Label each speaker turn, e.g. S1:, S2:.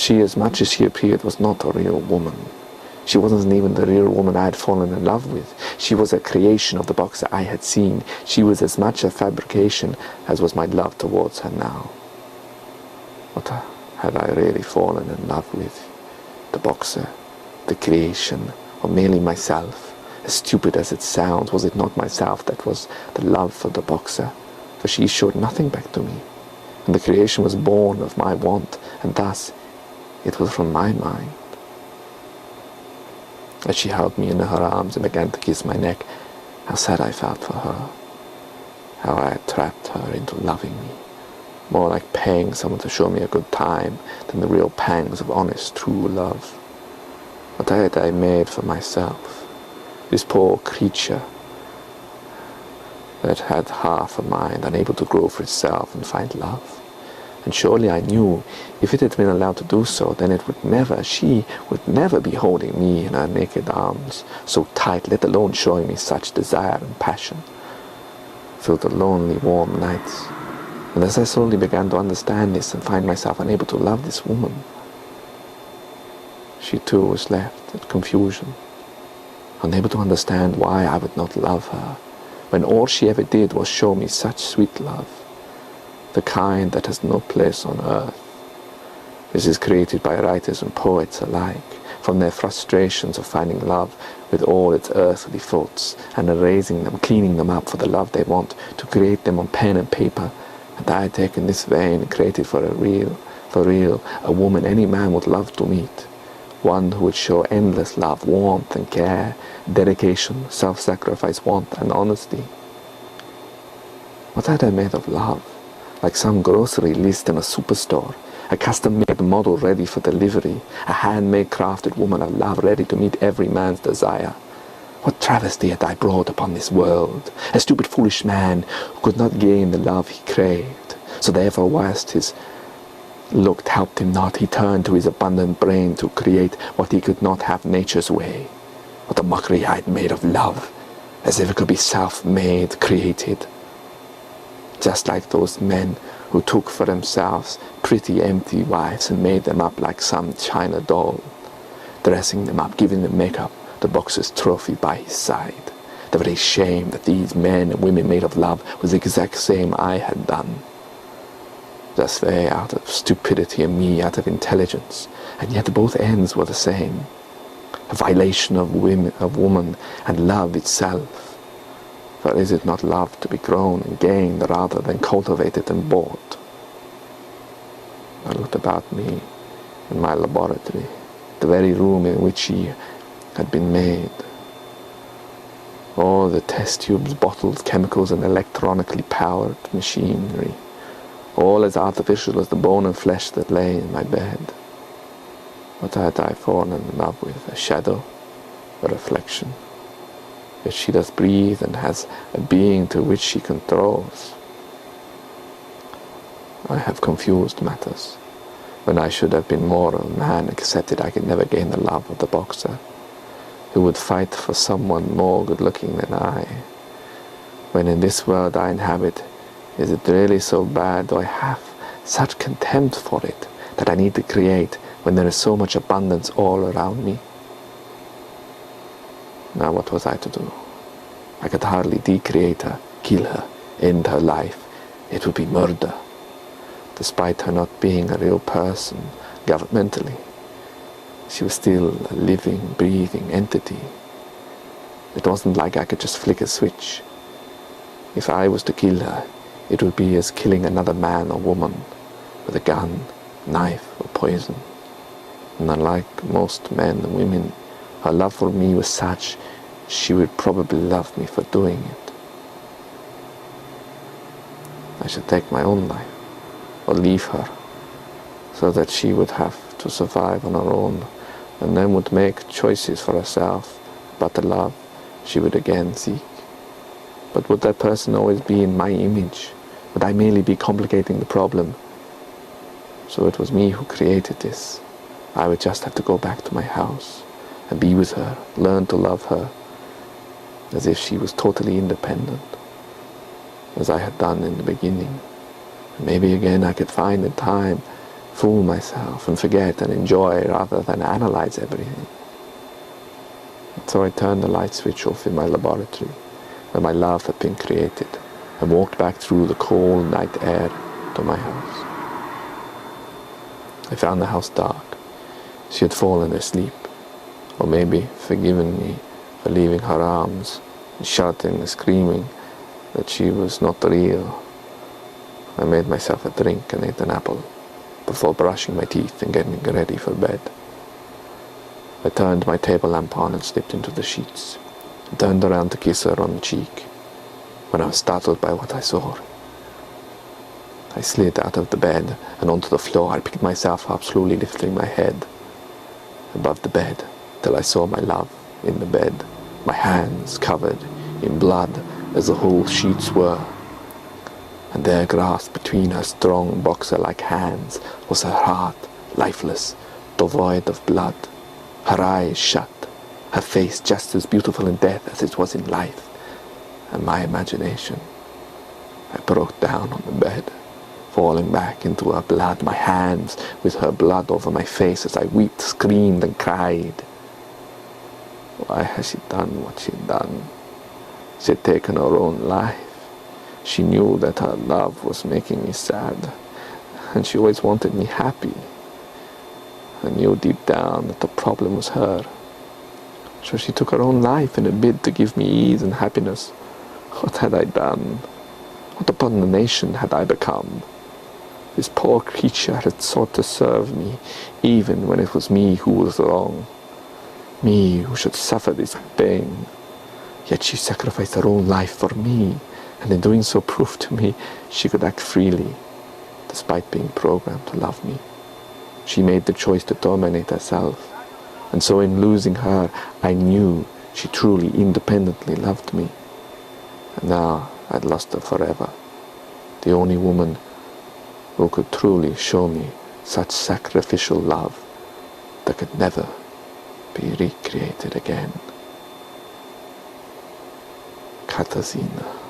S1: she, as much as she appeared, was not a real woman. She wasn't even the real woman I had fallen in love with. She was a creation of the boxer I had seen. She was as much a fabrication as was my love towards her now. What had I really fallen in love with? The boxer, the creation, or merely myself? As stupid as it sounds, was it not myself that was the love for the boxer? For she showed nothing back to me, and the creation was born of my want, and thus it was from my mind. As she held me in her arms and began to kiss my neck, how sad I felt for her, how I had trapped her into loving me, more like paying someone to show me a good time than the real pangs of honest, true love. What had I made for myself? This poor creature that had half a mind, unable to grow for itself and find love. And surely I knew, if it had been allowed to do so, then she would never be holding me in her naked arms so tight, let alone showing me such desire and passion. Filled the lonely, warm nights. And as I slowly began to understand this and find myself unable to love this woman, she too was left at confusion, unable to understand why I would not love her, when all she ever did was show me such sweet love, the kind that has no place on earth. This is created by writers and poets alike, from their frustrations of finding love with all its earthly faults, and erasing them, cleaning them up for the love they want, to create them on pen and paper. And I had taken this vein and created for real, a woman any man would love to meet. One who would show endless love, warmth and care, dedication, self-sacrifice, warmth and honesty. What had I made of love? Like some grocery list in a superstore, a custom-made model ready for delivery, a handmade crafted woman of love ready to meet every man's desire. What travesty had I brought upon this world? A stupid, foolish man who could not gain the love he craved. So therefore, whilst his look helped him not, he turned to his abundant brain to create what he could not have nature's way. What a mockery I had made of love, as if it could be self-made, created. Just like those men who took for themselves pretty empty wives and made them up like some china doll, dressing them up, giving them makeup, the boxer's trophy by his side. The very shame that these men and women made of love was the exact same I had done. Just they out of stupidity and me out of intelligence, and yet both ends were the same. A violation of woman and love itself. For is it not love to be grown and gained rather than cultivated and bought? I looked about me in my laboratory, the very room in which she had been made. All the test tubes, bottles, chemicals, and electronically powered machinery, all as artificial as the bone and flesh that lay in my bed. What had I fallen in love with? A shadow, a reflection? Yet she does breathe and has a being to which she controls. I have confused matters. When I should have been more of a man, accepted I could never gain the love of the boxer, who would fight for someone more good-looking than I. When in this world I inhabit, is it really so bad? Do I have such contempt for it that I need to create when there is so much abundance all around me? Now what was I to do? I could hardly decreate her, kill her, end her life. It would be murder. Despite her not being a real person, governmentally, she was still a living, breathing entity. It wasn't like I could just flick a switch. If I was to kill her, it would be as killing another man or woman with a gun, knife, or poison. And unlike most men and women, her love for me was such she would probably love me for doing it. I should take my own life, or leave her, so that she would have to survive on her own, and then would make choices for herself about the love she would again seek. But would that person always be in my image? Would I merely be complicating the problem? So it was me who created this. I would just have to go back to my house and be with her, learn to love her, as if she was totally independent, as I had done in the beginning. And maybe again I could find in time fool myself and forget and enjoy rather than analyze everything. And so I turned the light switch off in my laboratory where my love had been created and walked back through the cold night air to my house. I found the house dark. She had fallen asleep, or maybe forgiven me for leaving her arms and shouting and screaming that she was not real. I made myself a drink and ate an apple before brushing my teeth and getting ready for bed. I turned my table lamp on and slipped into the sheets and turned around to kiss her on the cheek when I was startled by what I saw. I slid out of the bed and onto the floor. I picked myself up, slowly lifting my head above the bed till I saw my love in the bed, my hands covered in blood as the whole sheets were. And there, grasped between her strong boxer-like hands, was her heart, lifeless, devoid of blood, her eyes shut, her face just as beautiful in death as it was in life. And my imagination, I broke down on the bed, falling back into her blood, my hands with her blood over my face as I wept, screamed and cried. Why had she done what she had done? She had taken her own life. She knew that her love was making me sad, and she always wanted me happy. I knew deep down that the problem was her. So she took her own life in a bid to give me ease and happiness. What had I done? What abomination had I become? This poor creature had sought to serve me, even when it was me who was wrong. Me who should suffer this pain. Yet she sacrificed her own life for me, and in doing so proved to me she could act freely, despite being programmed to love me. She made the choice to dominate herself, and so in losing her, I knew she truly, independently loved me. And now I'd lost her forever, the only woman who could truly show me such sacrificial love that could never be recreated again. Katarzyna.